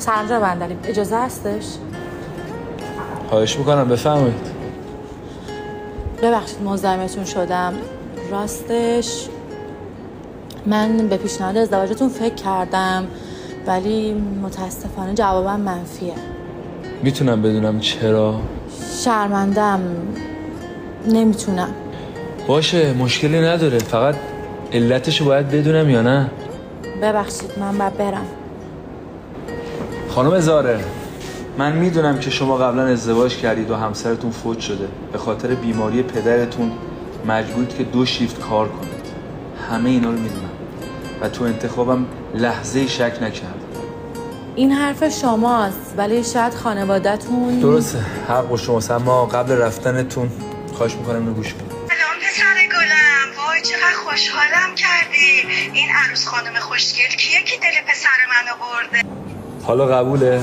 سلام جناب بندری، اجازه هستش؟ خواهش میکنم بفرمایید. ببخشید مزاحمتون شدم. راستش من به پیشنهاد ازدواجتون فکر کردم ولی متاسفانه جوابم منفیه. میتونم بدونم چرا؟ شرمندم، نمیتونم. باشه مشکلی نداره، فقط علتشو باید بدونم یا نه؟ ببخشید من باید برم. خانم زاره، من میدونم که شما قبلا ازدواج کردید و همسرتون فوت شده. به خاطر بیماری پدرتون مجبورید که 2 شیفت کار کنید. همه اینا رو میدونم و تو انتخابم لحظه شک نکردم. این حرف شماست ولی شاید خانوادتون... درسته، حق با شماست، اما قبل رفتنتون خواهش میکنم اینو گوش کنید. سلام پسر گلم، وای چقدر خوشحالم کردی. این عروس خانم خوشگل کیه که دل پسر منو برده؟ حالا قبوله؟